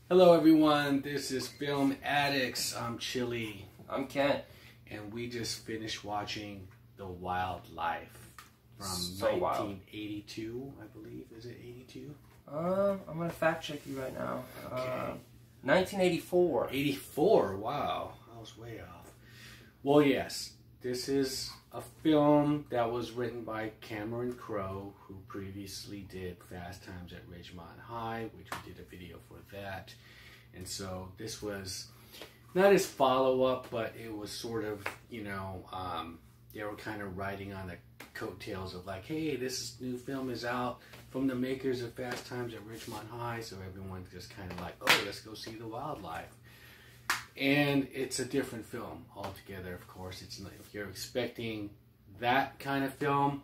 Hello everyone, this is Film Addicts. I'm Chili. I'm Ken. And we just finished watching The Wildlife from So 1982, I believe. Is it 82? I'm gonna fact check you right now. Okay. 1984. 84, wow. I was way off. Well, yes, this is a film that was written by Cameron Crowe, who previously did Fast Times at Ridgemont High, which we did a video for that. And so this was not his follow-up, but it was sort of, you know, they were kind of riding on the coattails of like, hey, this new film is out from the makers of Fast Times at Ridgemont High, so everyone just kind of like, oh, let's go see The Wildlife. And it's a different film altogether, of course. It's not, if you're expecting that kind of film,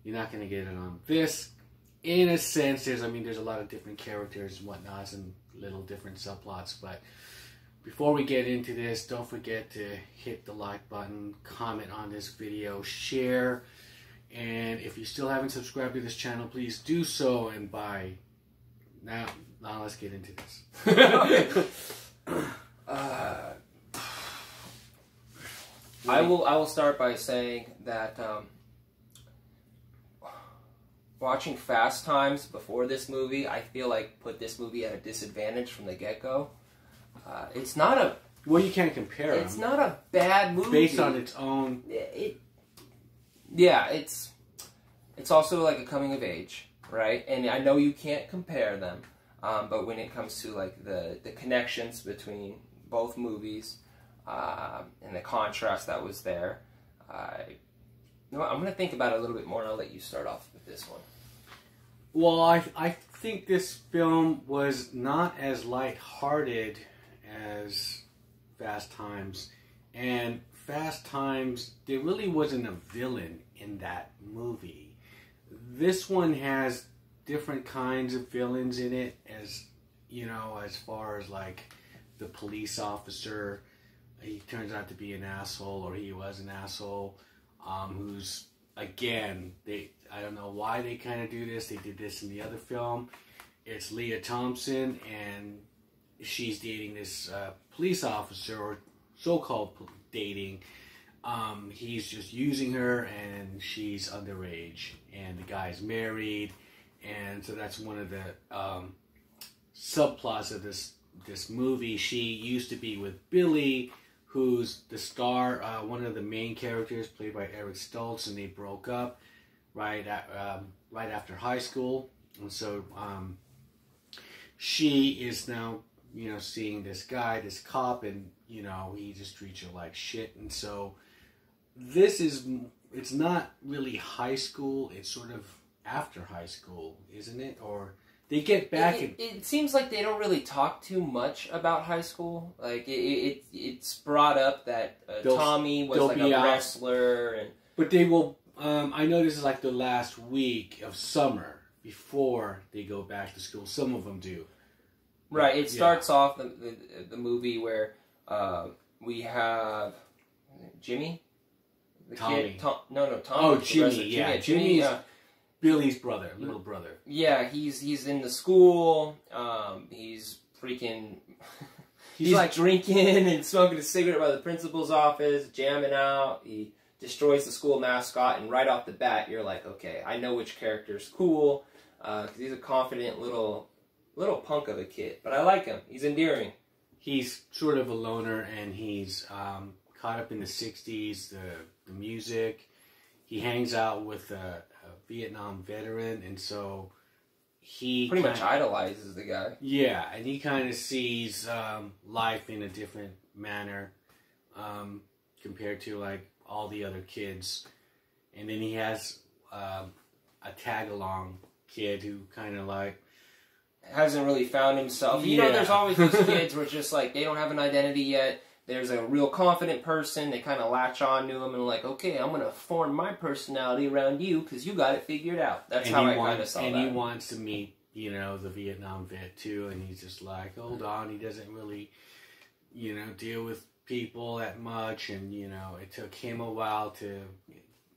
you're not going to get it on this. In a sense, there's a lot of different characters and whatnots and little different subplots. But before we get into this, don't forget to hit the like button, comment on this video, share. And if you still haven't subscribed to this channel, please do so. And by now let's get into this. I will start by saying that watching Fast Times before this movie, I feel like put this movie at a disadvantage from the get-go. It's not a... Well, you can't compare It's not a bad movie. Based on its own... Yeah, it's also like a coming of age, right? And I know you can't compare them, but when it comes to like the connections between both movies and the contrast that was there, you know what, I'm going to think about it a little bit more and I'll let you start off with this one. Well, I think this film was not as lighthearted as Fast Times. And Fast Times, there really wasn't a villain in that movie. This one has different kinds of villains in it, as you know, as far as like the police officer, he turns out to be an asshole, or he was an asshole, who's, again, I don't know why they kind of do this. They did this in the other film. It's Leah Thompson, and she's dating this police officer, or so-called dating. He's just using her, and she's underage, and the guy's married, and so that's one of the subplots of this movie. She used to be with Billy, who's the star, one of the main characters, played by Stoltz, and they broke up right after high school. And so she is now, you know, seeing this guy, this cop, and, you know, he just treats her like shit. And so it's not really high school, it's sort of after high school, isn't it? Or they get back. It seems like they don't really talk too much about high school. Like it's brought up that Tommy was like a wrestler, but they will. I know this is like the last week of summer before they go back to school. Some of them do. Right. It starts off the movie where we have Jimmy, the Tommy. kid. Tommy. Oh, Jimmy. Yeah, Jimmy's Billy's brother, little brother. Yeah, he's in the school. He's freaking. He's like drinking and smoking a cigarette by the principal's office, jamming out. He destroys the school mascot, and right off the bat, you're like, okay, I know which character's cool. Because he's a confident little punk of a kid, but I like him. He's endearing. He's sort of a loner, and he's caught up in the '60s, the music. He hangs out with a Vietnam veteran, and so he pretty much idolizes the guy. Yeah, and he kind of sees life in a different manner compared to like all the other kids. And then he has a tag-along kid who kind of like hasn't really found himself. You know, there's always those kids where it's just like they don't have an identity yet. There's a real confident person. They kind of latch on to him and like, okay, I'm going to form my personality around you because you got it figured out. That's how I kind of saw that. And he wants to meet, you know, the Vietnam vet too. And he's just like, hold on. He doesn't really, you know, deal with people that much. And, you know, it took him a while to,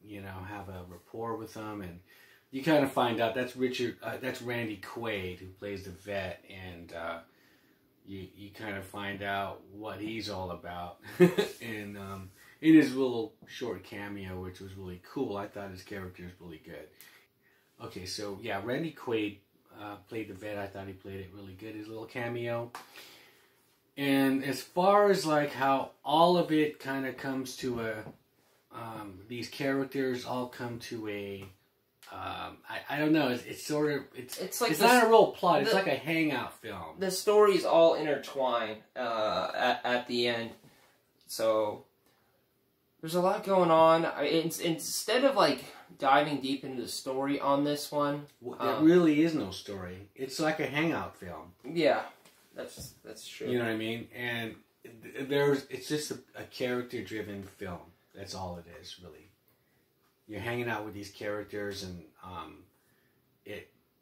you know, have a rapport with them. And you kind of find out that's Randy Quaid, who plays the vet. And you kind of find out what he's all about. And in his little short cameo, which was really cool, I thought his character was really good. Okay, so yeah, Randy Quaid played the vet. I thought he played it really good, his little cameo. And as far as like how all of it kind of comes to a, these characters all come to a, I don't know, it's sort of, it's like it's not a real plot, it's like a hangout film. The stories all intertwine at the end, so there's a lot going on. Instead of like diving deep into the story on this one, there really is no story. It's like a hangout film. Yeah, that's true. You know what I mean? And it's just a character-driven film. That's all it is, really. You're hanging out with these characters, and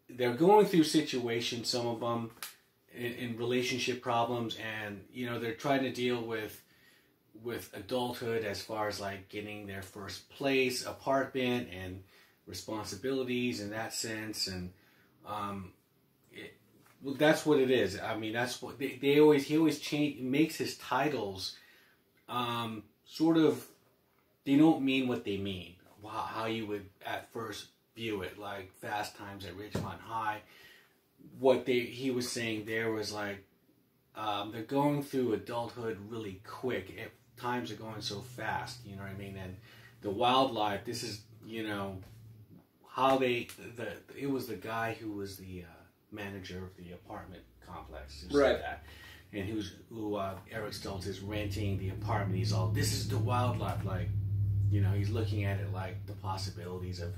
they're going through situations. Some of them in relationship problems, and you know they're trying to deal with adulthood as far as like getting their first place, apartment, and responsibilities in that sense. And well, that's what it is. I mean, that's what he always makes his titles sort of, they don't mean what they mean. How you would at first view it, like Fast Times at Ridgemont High. What he was saying there was like they're going through adulthood really quick. Times are going so fast, you know what I mean? And the wildlife, this is, you know, how it was the guy who was the manager of the apartment complex who said that. And who Eric Stoltz is renting the apartment. He's all, this is the wildlife, like, you know, he's looking at it like the possibilities of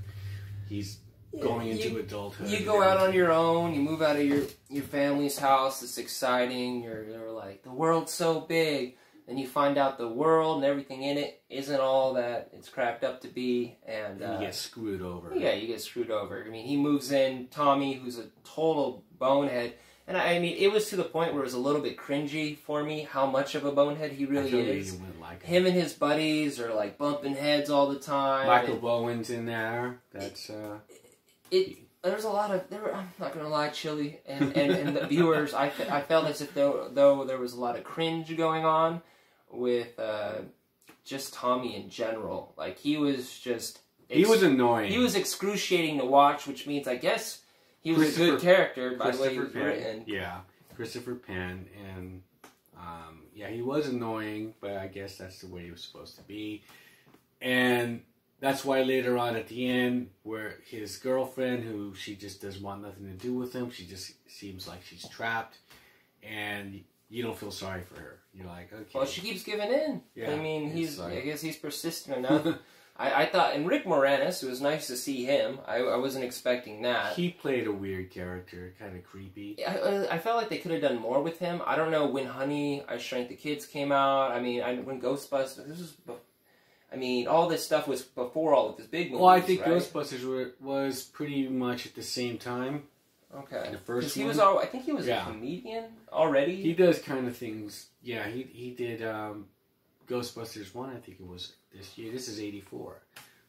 he's going into adulthood. You go out on your own, you move out of your family's house, it's exciting, you're like, the world's so big. Then you find out the world and everything in it isn't all that it's cracked up to be. And you get screwed over. Yeah, you get screwed over. I mean, he moves in, Tommy, who's a total bonehead. And I mean, it was to the point where it was a little bit cringy for me how much of a bonehead he really is. You wouldn't like him and his buddies are like bumping heads all the time. Michael Bowen's in there. That's there's a lot of I'm not gonna lie, Chili and the viewers. I felt as if though there was a lot of cringe going on with just Tommy in general. Like he was just he was annoying. He was excruciating to watch, which means I guess he was a good character by the way he was written. Yeah, Christopher Penn, and yeah, he was annoying, but I guess that's the way he was supposed to be. And that's why later on at the end, where his girlfriend, who she just doesn't want nothing to do with him, she just seems like she's trapped, and you don't feel sorry for her. You're like, okay. Well, she keeps giving in. Yeah, I mean, I guess he's persistent enough. I thought, and Rick Moranis, it was nice to see him. I wasn't expecting that. He played a weird character, kind of creepy. I felt like they could have done more with him. I don't know when Honey, I Shrank the Kids came out. I mean, when Ghostbusters, all this stuff was before all of this big movies. Well, I think right? Ghostbusters was pretty much at the same time. Okay. The first one. I think he was a comedian already. He does kind of things. Yeah, he did Ghostbusters 1, I think it was this year. This is 84.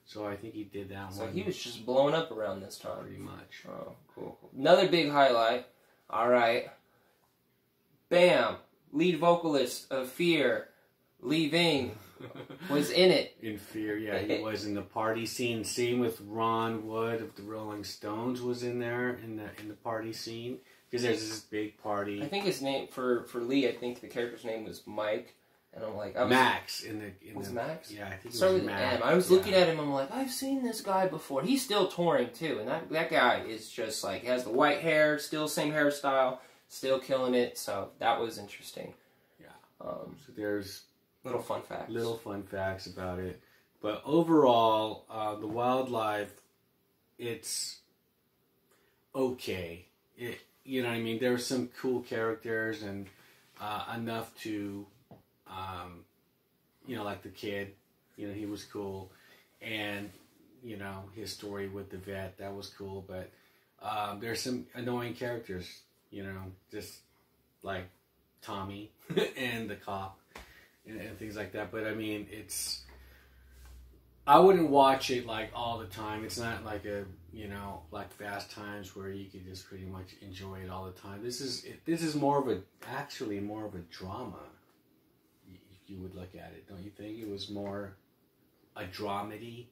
So I think he did that one. So he was just blowing up around this time. Pretty much. Oh, cool. Another big highlight. All right. Bam. Lead vocalist of Fear, Lee Ving, was in it. In Fear, yeah. He was in the party scene. Same with Ron Wood of the Rolling Stones was in there in the party scene. Because there's this big party. I think his name, for Lee, I think the character's name was Mike. And I'm like, Max. Was Max? Yeah, I think it was Max. I was looking at him, I'm like, I've seen this guy before. He's still touring, too. And that guy is just like, he has the white hair, still same hairstyle, still killing it. So that was interesting. Yeah. So there's little fun facts. Little fun facts about it. But overall, the wildlife, it's okay. You know what I mean? There are some cool characters and enough to... like the kid, he was cool, and his story with the vet, that was cool. But there's some annoying characters, just like Tommy and the cop and things like that. But I mean, I wouldn't watch it like all the time. It's not like a, you know, like Fast Times where you could just pretty much enjoy it all the time. This is more of a, actually more of a drama. If you would look at it, don't you think? It was more a dramedy,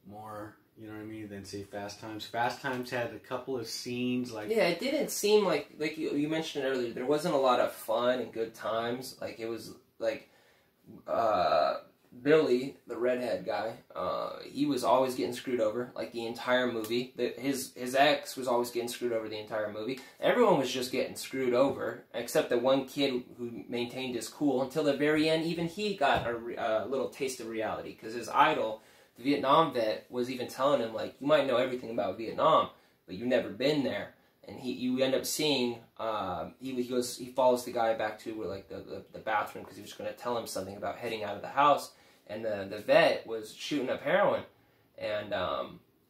more, you know what I mean, than say Fast Times. Fast Times had a couple of scenes like... Yeah, it didn't seem like you mentioned earlier, there wasn't a lot of fun and good times. Like, it was like... Billy, the redhead guy, he was always getting screwed over, like the entire movie. His ex was always getting screwed over the entire movie. Everyone was just getting screwed over, except the one kid who maintained his cool until the very end. Even he got a little taste of reality, because his idol, the Vietnam vet, was even telling him, like, you might know everything about Vietnam, but you've never been there. And you end up seeing, he follows the guy back to like the bathroom, because he was going to tell him something about heading out of the house. And the vet was shooting up heroin. And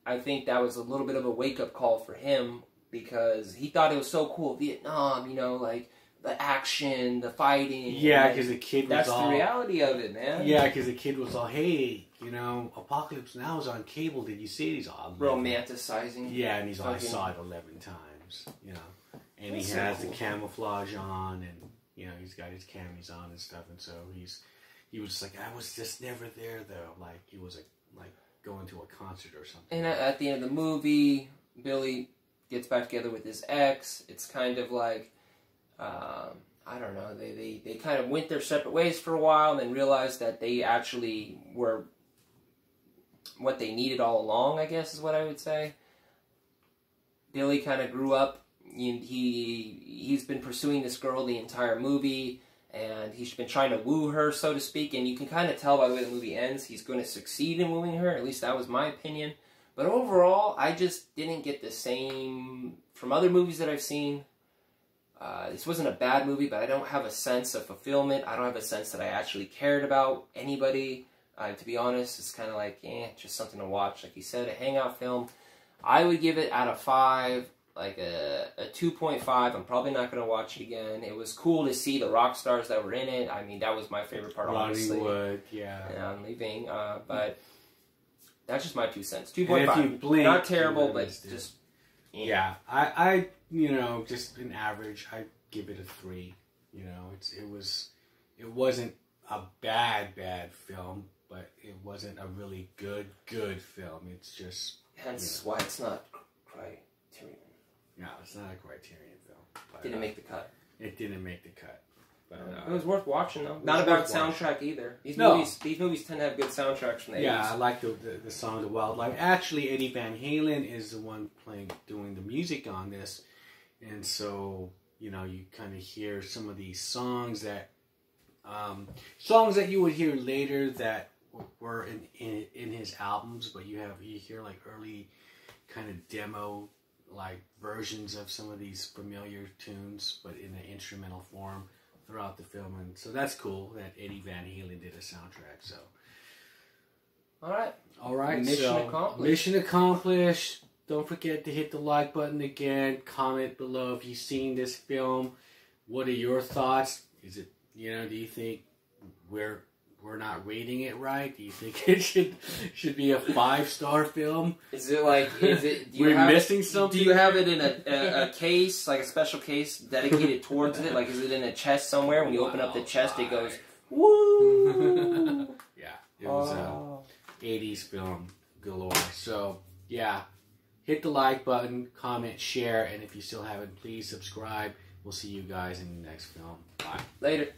I think that was a little bit of a wake-up call for him, because he thought it was so cool. Vietnam, you know, like the action, the fighting. Yeah, because the kid was that's the reality of it, man. Yeah, because the kid was all, hey, you know, Apocalypse Now is on cable. Did you see it? He's all... romanticizing. Yeah, and he's all, I saw it 11 times, you know. And he has the camouflage on, and, you know, he's got his camis on and stuff. And so he was like, I was just never there, though. Like, he was like going to a concert or something. And at the end of the movie, Billy gets back together with his ex. It's kind of like, I don't know, they kind of went their separate ways for a while, and then realized that they actually were what they needed all along, I guess is what I would say. Billy kind of grew up. He's been pursuing this girl the entire movie, and he's been trying to woo her, so to speak, and you can kind of tell by the way the movie ends, he's going to succeed in wooing her. At least that was my opinion. But overall, I just didn't get the same from other movies that I've seen. This wasn't a bad movie, but I don't have a sense of fulfillment. I don't have a sense that I actually cared about anybody. To be honest, it's kind of like, just something to watch. Like you said, a hangout film. I would give it out of 5, like a 2.5. I'm probably not going to watch it again. It was cool to see the rock stars that were in it. I mean, that was my favorite part, honestly. Wood, yeah. And I'm leaving, but that's just my 2 cents. 2.5. Not terrible, but just... Yeah, I you know, just an average. I give it a 3. You know, it wasn't a bad film, but it wasn't a really good film. It's just, hence why it's not Criterion. No, it's not a Criterion film. But, didn't make the cut. It didn't make the cut. But, it was worth watching, though. Not a bad soundtrack either. These movies tend to have good soundtracks from the 80s. Yeah, I like the song "The Wildlife." Actually, Eddie Van Halen is the one doing the music on this, and so you know you kind of hear some of these songs that you would hear later that were in his albums, but you hear like early kind of demo like versions of some of these familiar tunes, but in an instrumental form throughout the film, and so that's cool that Eddie Van Halen did a soundtrack. So, all right, mission accomplished. Mission accomplished. Don't forget to hit the like button again. Comment below if you've seen this film. What are your thoughts? Is it, you know, do you think we're not rating it right? Do you think it should be a 5-star film? We're missing something? Do you have it in a case, like a special case dedicated towards it? Like, is it in a chest somewhere? When you open up the chest, it goes, woo! Yeah, it was 80s film galore. So, yeah, hit the like button, comment, share, and if you still haven't, please subscribe. We'll see you guys in the next film. Bye. Later.